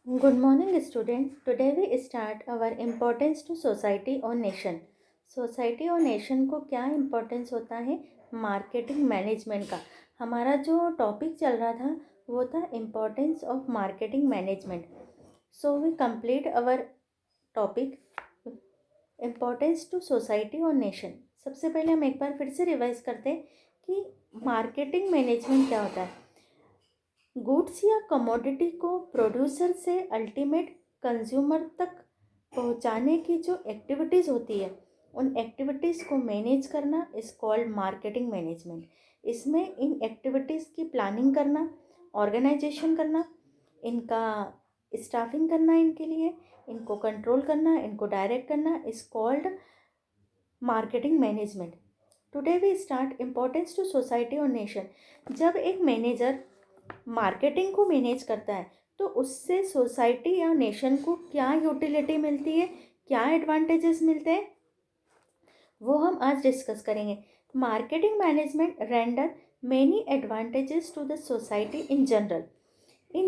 Good morning, student. Today we start our importance to society और nation. Society और nation को क्या importance होता है मार्केटिंग मैनेजमेंट का। हमारा जो टॉपिक चल रहा था वो था importance of marketing management. So we complete our topic importance to society और नेशन। सबसे पहले हम एक बार फिर से रिवाइज करते हैं कि मार्केटिंग मैनेजमेंट क्या होता है। गुड्स या कमोडिटी को प्रोड्यूसर से अल्टीमेट कंज्यूमर तक पहुंचाने की जो एक्टिविटीज़ होती है उन एक्टिविटीज़ को मैनेज करना इज कॉल्ड मार्केटिंग मैनेजमेंट। इसमें इन एक्टिविटीज़ की प्लानिंग करना, ऑर्गेनाइजेशन करना, इनका स्टाफिंग करना, इनके लिए इनको कंट्रोल करना, इनको डायरेक्ट करना is called marketing management. Today we start importance to society और नेशन। जब एक मैनेजर मार्केटिंग को मैनेज करता है तो उससे सोसाइटी या नेशन को क्या यूटिलिटी मिलती है, क्या एडवांटेजेस मिलते हैं, वो हम आज डिस्कस करेंगे। Marketing management render many advantages to the society in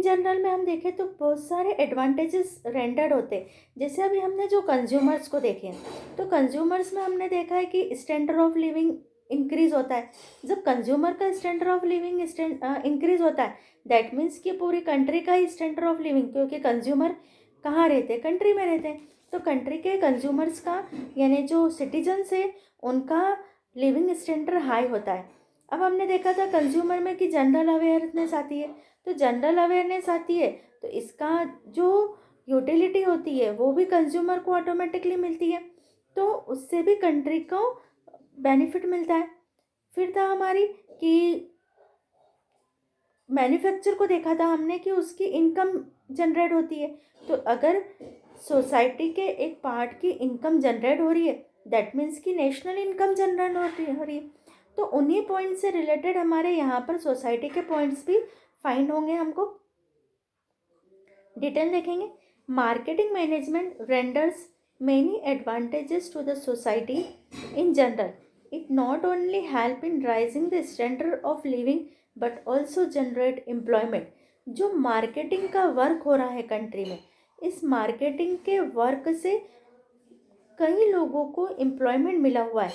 general में हम देखें तो बहुत सारे एडवांटेजेस रेंडर्ड होते हैं। जैसे अभी हमने जो कंज्यूमर्स को देखे तो कंज्यूमर्स में हमने देखा है कि स्टैंडर्ड ऑफ लिविंग इंक्रीज होता है। जब कंज्यूमर का स्टैंडर्ड ऑफ लिविंग इंक्रीज होता है दैट मीन्स कि पूरी कंट्री का ही स्टैंडर्ड ऑफ लिविंग, क्योंकि कंज्यूमर कहाँ रहते हैं, कंट्री में रहते हैं, तो कंट्री के कंज्यूमर्स का यानी जो सिटीजन्स है उनका लिविंग स्टैंडर्ड हाई होता है। अब हमने देखा था कंज्यूमर में कि जनरल अवेयरनेस आती है, तो जनरल अवेयरनेस आती है तो इसका जो यूटिलिटी होती है वो भी कंज्यूमर को ऑटोमेटिकली मिलती है, तो उससे भी कंट्री को बेनिफिट मिलता है। फिर था हमारी कि मैन्युफैक्चर को देखा था हमने कि उसकी इनकम जनरेट होती है, तो अगर सोसाइटी के एक पार्ट की इनकम जनरेट हो रही है दैट मीन्स कि नेशनल इनकम जनरेट हो रही है। तो उन्हीं पॉइंट से रिलेटेड हमारे यहाँ पर सोसाइटी के पॉइंट्स भी फाइंड होंगे, हमको डिटेल देखेंगे। Marketing management renders many advantages to the society in general. It not only help in rising the standard of living but also generate employment. जो मार्केटिंग का वर्क हो रहा है कंट्री में, इस मार्केटिंग के वर्क से कई लोगों को एम्प्लॉयमेंट मिला हुआ है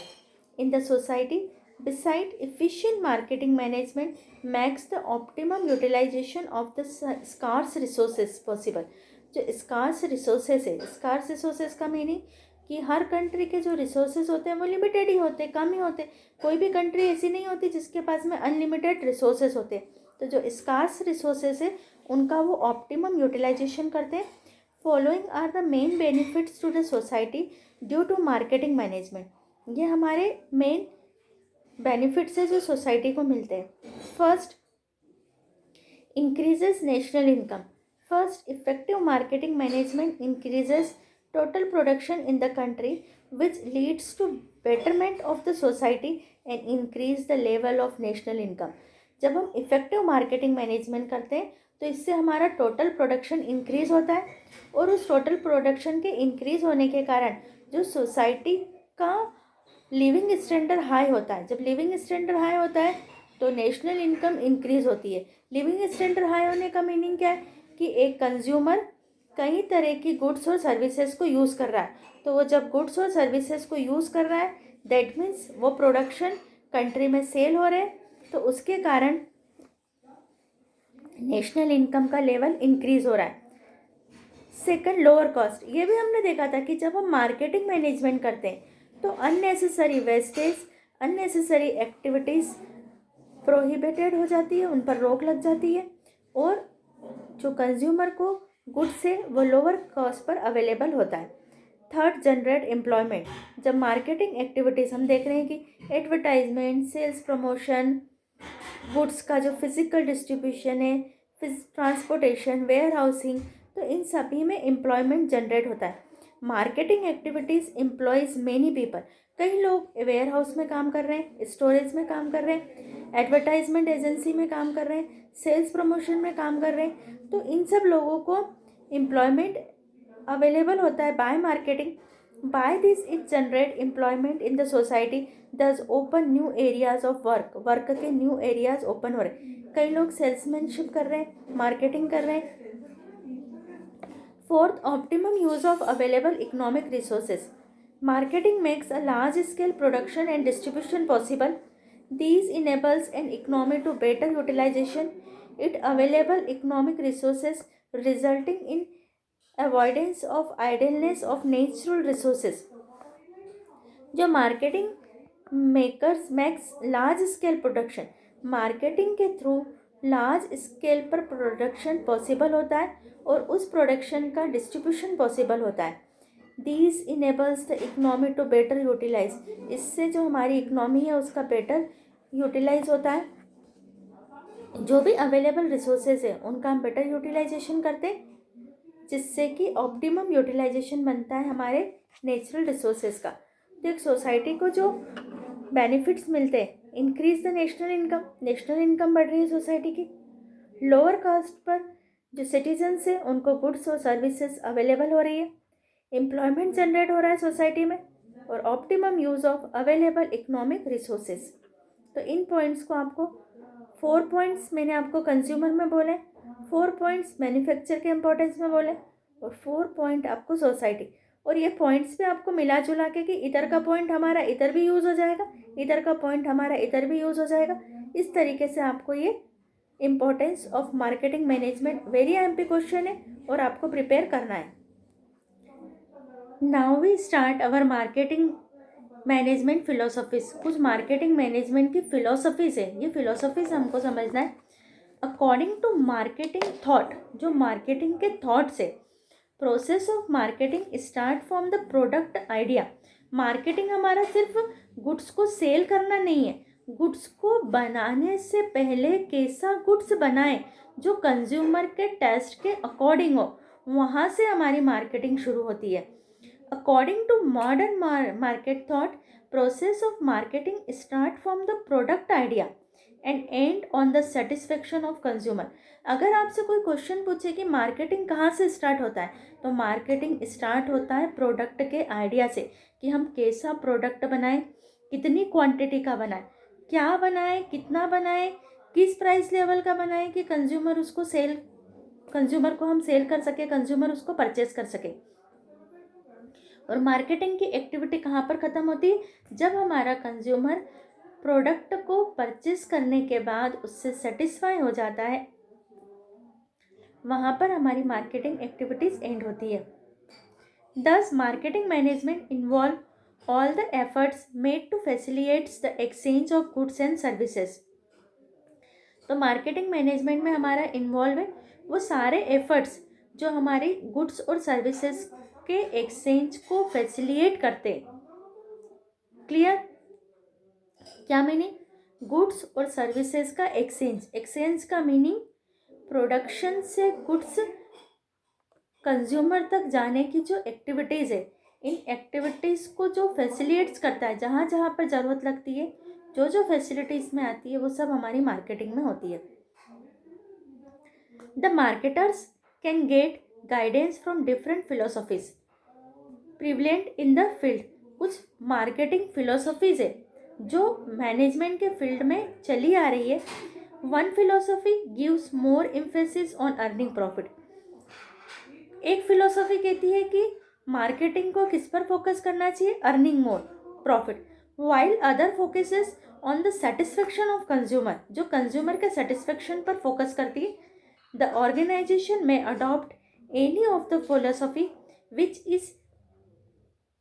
इन the society. Beside efficient marketing management makes the optimum utilization of the scarce resources possible। जो स्कार्स रिसोर्सेज है, स्कार्स रिसोर्सेज का मीनिंग कि हर कंट्री के जो रिसोर्सेज होते हैं वो लिमिटेड ही होते हैं, कम ही होते हैं। कोई भी कंट्री ऐसी नहीं होती जिसके पास में अनलिमिटेड रिसोर्सेज होते हैं। तो जो स्कार्स रिसोर्सेज है उनका वो ऑप्टिमम यूटिलाइजेशन करते हैं। Following are the main benefits to the society due to marketing management. ये हमारे मेन बेनिफिट्स है जो सोसाइटी को मिलते हैं। First, increases national income. First, effective marketing management increases total production in the country which leads to betterment of the society and increase the level of national income. जब हम effective marketing management करते हैं तो इससे हमारा total production increase होता है, और उस टोटल प्रोडक्शन के इंक्रीज होने के कारण जो सोसाइटी का लिविंग स्टैंडर्ड हाई होता है। जब लिविंग स्टैंडर्ड हाई होता है तो नेशनल इनकम इंक्रीज होती है। लिविंग स्टैंडर्ड हाई होने का मीनिंग क्या है कि एक कंज्यूमर कई तरह की गुड्स और सर्विसेज को यूज़ कर रहा है, तो वो जब गुड्स और सर्विसेज को यूज़ कर रहा है दैट मीन्स वो प्रोडक्शन कंट्री में सेल हो रहे हैं, तो उसके कारण नेशनल इनकम का लेवल इंक्रीज हो रहा है। Second, lower cost. ये भी हमने देखा था कि जब हम मार्केटिंग मैनेजमेंट करते हैं तो unnecessary wastage, unnecessary activities prohibited हो जाती है, उन पर रोक लग जाती है, और जो कंज्यूमर को गुड्स है वो लोअर कॉस्ट पर अवेलेबल होता है। Third, generate employment. जब मार्केटिंग एक्टिविटीज़ हम देख रहे हैं कि एडवर्टाइजमेंट, सेल्स प्रमोशन, गुड्स का जो फिजिकल डिस्ट्रीब्यूशन है, ट्रांसपोर्टेशन, वेयर हाउसिंग, तो इन सभी में एम्प्लॉयमेंट जनरेट होता है। Marketing activities employees many people. कई लोग वेयर हाउस में काम कर रहे हैं, स्टोरेज में काम कर रहे हैं, एडवर्टाइजमेंट एजेंसी में काम कर रहे हैं, सेल्स प्रमोशन में काम कर रहे हैं, तो इन सब लोगों को एम्प्लॉयमेंट अवेलेबल होता है by marketing. By this it generate employment in the society, this open new areas of work. Work के न्यू एरियाज ओपन हो रहे हैं। कई लोग सेल्समैनशिप कर रहे हैं, मार्केटिंग कर रहे हैं, Fourth, optimum use of available economic resources. Marketing makes a large scale production and distribution possible. These enables an economy to better utilization its available economic resources, resulting in avoidance of idleness of natural resources. जो marketing makers max large scale production, marketing के through large scale पर production possible होता है और उस production का distribution possible होता है. These enables the economy to better utilize, इससे जो हमारी इकनॉमी है उसका बेटर यूटिलाइज होता है. जो भी अवेलेबल रिसोर्सेज है उनका हम बेटर यूटिलाइजेशन करते हैं, जिससे कि ऑप्टिमम यूटिलाइजेशन बनता है हमारे नेचुरल रिसोर्सेज का. तो एक सोसाइटी को जो बेनिफिट्स मिलते हैं, इंक्रीज द नेशनल इनकम बढ़ रही है सोसाइटी की. लोअर कास्ट पर जो सिटीजन्स हैं उनको गुड्स और सर्विसेज अवेलेबल हो रही है. एम्प्लॉयमेंट जनरेट हो रहा है सोसाइटी में. और optimum use of available economic resources. तो इन पॉइंट्स को आपको 4 पॉइंट्स मैंने आपको कंज्यूमर में बोले, 4 पॉइंट्स मैन्युफैक्चर के इम्पोर्टेंस में बोले और 4 पॉइंट आपको सोसाइटी. और ये पॉइंट्स पे आपको मिला जुला के कि इधर का पॉइंट हमारा इधर भी यूज़ हो जाएगा, इधर का पॉइंट हमारा इधर भी यूज़ हो जाएगा. इस तरीके से आपको ये importance of marketing management very MP question है और आपको प्रिपेयर करना है. Now we start our marketing management philosophies. कुछ मार्केटिंग मैनेजमेंट की फिलोसफीज है, ये फिलोसफीज हमको समझना है. अकॉर्डिंग टू मार्केटिंग थॉट, जो मार्केटिंग के थॉट्स है, process of marketing start from the product idea. Marketing हमारा सिर्फ गुड्स को सेल करना नहीं है, गुड्स को बनाने से पहले कैसा गुड्स बनाए जो कंज्यूमर के टेस्ट के अकॉर्डिंग हो, वहाँ से हमारी मार्केटिंग शुरू होती है. According to modern market thought, process of marketing start from the product idea and end on the satisfaction of consumer. अगर आपसे कोई क्वेश्चन पूछे कि मार्केटिंग कहाँ से स्टार्ट होता है, तो मार्केटिंग स्टार्ट होता है प्रोडक्ट के आइडिया से कि हम कैसा प्रोडक्ट बनाएं, कितनी क्वांटिटी का बनाएं, क्या बनाएं, कितना बनाएं, किस प्राइस लेवल का बनाएं कि कंज्यूमर को हम सेल कर सके, कंज्यूमर उसको परचेस कर सके. और मार्केटिंग की एक्टिविटी कहाँ पर ख़त्म होती है, जब हमारा कंज्यूमर प्रोडक्ट को परचेस करने के बाद उससे सेटिस्फाई हो जाता है, वहाँ पर हमारी मार्केटिंग एक्टिविटीज़ एंड होती है. Thus marketing management involve all the efforts made to facilitates the exchange of goods and services. तो मार्केटिंग मैनेजमेंट में हमारा इन्वॉल्व है वो सारे एफर्ट्स जो हमारी गुड्स और सर्विसेज के एक्सचेंज को फैसिलिटेट करते हैं. क्लियर? क्या मीनिंग? गुड्स और सर्विसेज का एक्सचेंज का मीनिंग प्रोडक्शन से गुड्स कंज्यूमर तक जाने की जो एक्टिविटीज़ है, इन एक्टिविटीज़ को जो फैसिलिटेट्स करता है, जहाँ जहाँ पर ज़रूरत लगती है, जो जो फैसिलिटीज़ में आती है, वो सब हमारी मार्केटिंग में होती है. The marketers can get guidance from different philosophies prevalent in the field. कुछ मार्केटिंग फिलोसफीज है जो मैनेजमेंट के फील्ड में चली आ रही है. One philosophy gives more emphasis on earning profit. एक फिलोसफी कहती है कि मार्केटिंग को किस पर फोकस करना चाहिए, earning more profit, while other focuses on the satisfaction of consumer, जो कंज्यूमर के सेटिस्फेक्शन पर फोकस करती है. द ऑर्गेनाइजेशन में adopt any of the philosophy which is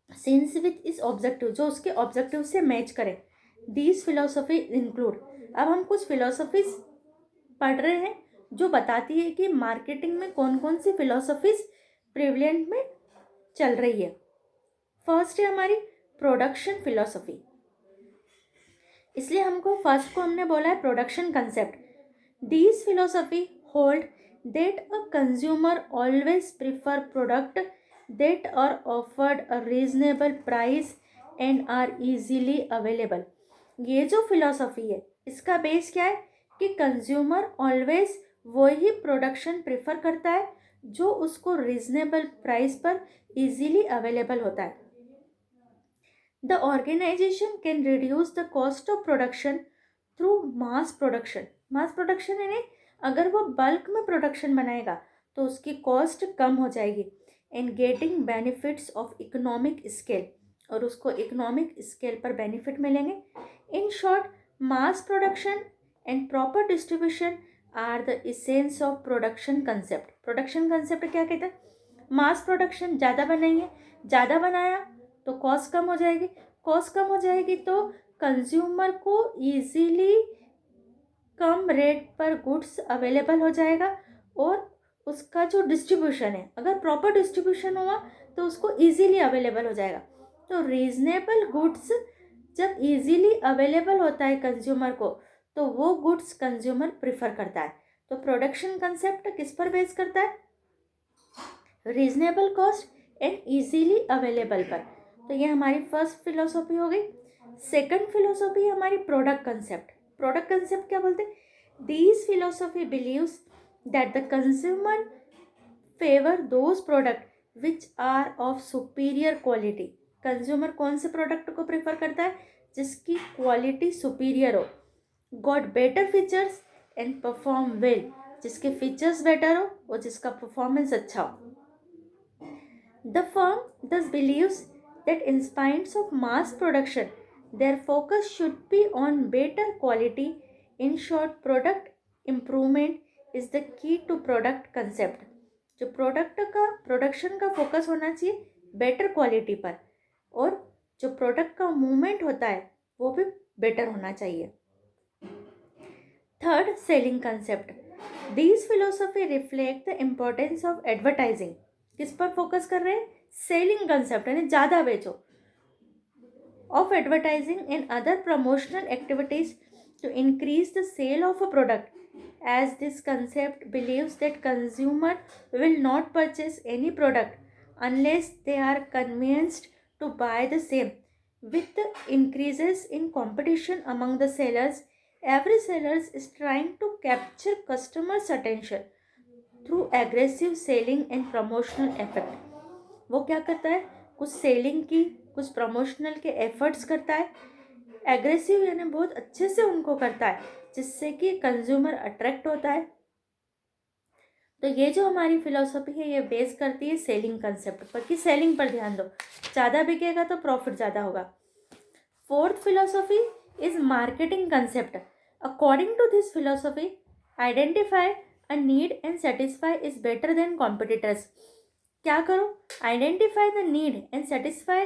since with is objective, जो उसके ऑब्जेक्टिव से मैच करे. These philosophy include. अब हम कुछ फिलोसफीज पढ़ रहे हैं जो बताती है कि मार्केटिंग में कौन कौन सी फिलोसफीज प्रिवलेंट में चल रही है. फर्स्ट है हमारी प्रोडक्शन फिलोसफी. इसलिए हमको फर्स्ट को हमने बोला है production concept. These philosophy hold that a consumer always prefer product that are offered a reasonable price and are easily available. ये जो फिलॉसफी है इसका बेस क्या है कि कंज्यूमर ऑलवेज वही प्रोडक्शन प्रेफर करता है जो उसको रीजनेबल प्राइस पर इजीली अवेलेबल होता है. The organization can reduce the cost of production through mass production. Mass production यानी अगर वो बल्क में प्रोडक्शन बनाएगा तो उसकी कॉस्ट कम हो जाएगी, and getting benefits of economic scale, और उसको इकोनॉमिक स्केल पर बेनिफिट मिलेंगे. In short, mass production and proper distribution are the essence of production concept. Production concept क्या कहता है? मास प्रोडक्शन, ज़्यादा बनाइए, ज़्यादा बनाया तो कॉस्ट कम हो जाएगी, कॉस्ट कम हो जाएगी तो कंज्यूमर को ईजीली कम रेट पर गुड्स अवेलेबल हो जाएगा, और उसका जो डिस्ट्रीब्यूशन है, अगर प्रॉपर डिस्ट्रीब्यूशन हुआ तो उसको ईजीली अवेलेबल हो जाएगा. तो रीजनेबल गुड्स जब ईजीली अवेलेबल होता है कंज्यूमर को, तो वो गुड्स कंज्यूमर प्रिफर करता है. तो प्रोडक्शन कंसेप्ट किस पर बेस करता है? Reasonable cost and easily available पर. तो ये हमारी फर्स्ट फिलोसॉफी हो गई. सेकंड फिलोसॉफी है हमारी प्रोडक्ट कंसेप्ट. प्रोडक्ट कंसेप्ट क्या बोलते हैं? These philosophy believes that the consumer favour those product which are of superior quality. Consumer कौन से प्रोडक्ट को प्रेफर करता है? जिसकी क्वालिटी सुपीरियर हो, got better features and perform well, जिसके फीचर्स बेटर हो और जिसका परफॉर्मेंस अच्छा हो. The firm thus believes that in spite of mass production, their focus should be on better quality. In short, product improvement is the key to product concept. जो product का production का focus होना चाहिए better quality पर, और जो product का movement होता है वो भी बेटर होना चाहिए. Third, selling concept. These philosophy reflect the importance of advertising. किस पर फोकस कर रहे हैं? सेलिंग कंसेप्ट, यानी ज़्यादा बेचो. Of advertising and other promotional activities to increase the sale of a product, as this concept believes that consumer will not purchase any product unless they are convinced to buy the same. With the increases in competition among the sellers, every seller is trying to capture customers' attention through aggressive selling and promotional effect. वो क्या करता है? कुछ selling की, कुछ promotional के efforts करता है, एग्रेसिव यानी बहुत अच्छे से उनको करता है, जिससे कि कंज्यूमर अट्रैक्ट होता है. तो ये जो हमारी फिलॉसफी है ये बेस करती है सेलिंग कंसेप्ट पर, कि सेलिंग पर ध्यान दो, ज़्यादा बिकेगा तो प्रॉफिट ज़्यादा होगा. Fourth philosophy is marketing concept. According to this philosophy, identify a need and satisfy is better than competitors. क्या करो? Identify the need and satisfy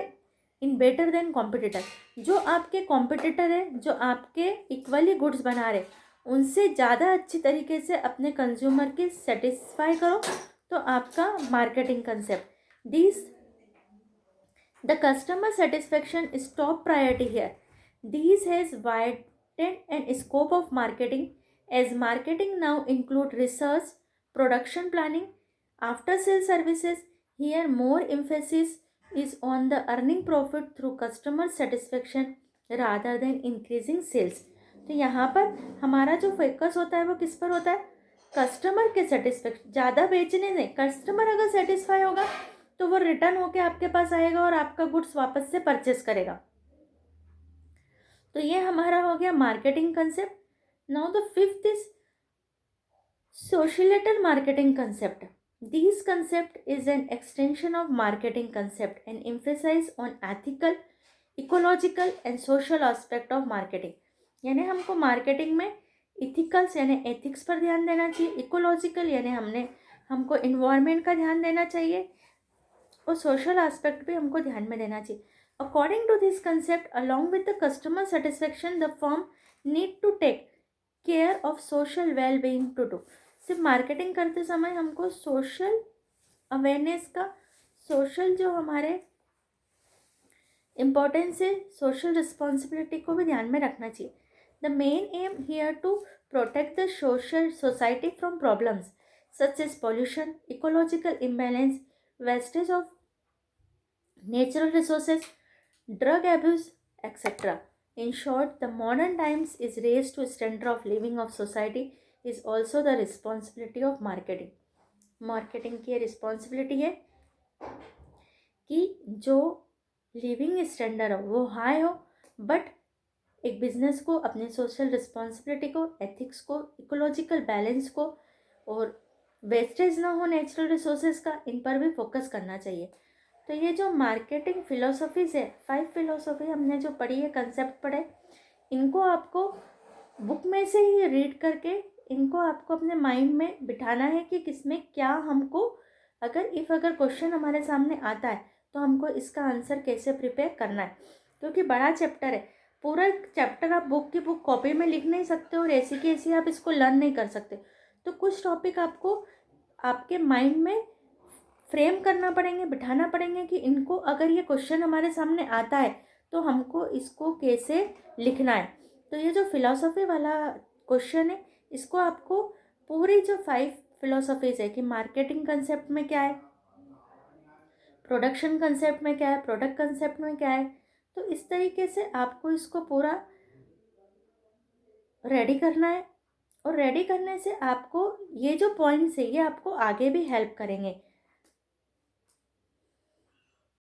in better than competitor. जो आपके कॉम्पिटिटर है, जो आपके इक्वली गुड्स बना रहे, उनसे ज़्यादा अच्छी तरीके से अपने कंज्यूमर के सेटिस्फाई करो, तो आपका marketing concept. This the customer satisfaction is top priority here. This has widened and scope of marketing, as marketing now include research, production planning, after sale services. Here more emphasis is on the earning profit through customer satisfaction rather than increasing sales. तो यहाँ पर हमारा जो focus होता है वो किस पर होता है? कस्टमर के सेटिस्फेक्शन. ज़्यादा बेचने से कस्टमर अगर सेटिस्फाई होगा तो वो रिटर्न होके आपके पास आएगा और आपका गुड्स वापस से परचेस करेगा. तो ये हमारा हो गया marketing concept. Now the fifth is societal marketing concept. This concept is an extension of marketing concept and emphasize on ethical, ecological and social aspect of marketing. यानी हमको मार्केटिंग में इथिकल्स यानी एथिक्स पर ध्यान देना चाहिए, इकोलॉजिकल यानी हमको इन्वायरमेंट का ध्यान देना चाहिए, और सोशल एस्पेक्ट भी हमको ध्यान में देना चाहिए. According to this concept, along with the customer satisfaction, the firm need to take care of social well being to do. सिर्फ मार्केटिंग करते समय हमको सोशल अवेयरनेस का, सोशल जो हमारे इम्पोर्टेंस है, सोशल रिस्पॉन्सिबिलिटी को भी ध्यान में रखना चाहिए. The main aim here to protect the social society from problems such as pollution, ecological imbalance, wastage of natural resources, drug abuse etcetera. In short, the modern times is raised to standard of living of society is also the responsibility of marketing. Marketing की responsibility है कि जो living standard हो वो high हो, but एक business को अपने सोशल रिस्पॉन्सिबिलिटी को, एथिक्स को, इकोलॉजिकल बैलेंस को और वेस्टेज ना हो नेचुरल रिसोर्सेज का, इन पर भी फोकस करना चाहिए। तो ये जो मार्केटिंग फिलोसफीज़ है, 5 फिलोसफी हमने जो पढ़ी है, कंसेप्ट पढ़े, इनको आपको बुक में से ही रीड करके इनको आपको अपने माइंड में बिठाना है कि किसमें क्या हमको, अगर क्वेश्चन हमारे सामने आता है तो हमको इसका आंसर कैसे प्रिपेयर करना है। क्योंकि बड़ा चैप्टर है, पूरा चैप्टर आप बुक की बुक कॉपी में लिख नहीं सकते और ऐसी की ऐसी आप इसको लर्न नहीं कर सकते। तो कुछ टॉपिक आपको आपके माइंड में फ्रेम करना पड़ेंगे, बिठाना पड़ेंगे कि इनको अगर ये क्वेश्चन हमारे सामने आता है तो हमको इसको कैसे लिखना है। तो ये जो फिलॉसफी वाला क्वेश्चन है, इसको आपको पूरी जो 5 फिलोसफीज़ है कि मार्केटिंग कंसेप्ट में क्या है, प्रोडक्शन कंसेप्ट में क्या है, प्रोडक्ट कंसेप्ट में क्या है, तो इस तरीके से आपको इसको पूरा रेडी करना है। और रेडी करने से आपको ये जो पॉइंट्स है ये आपको आगे भी हेल्प करेंगे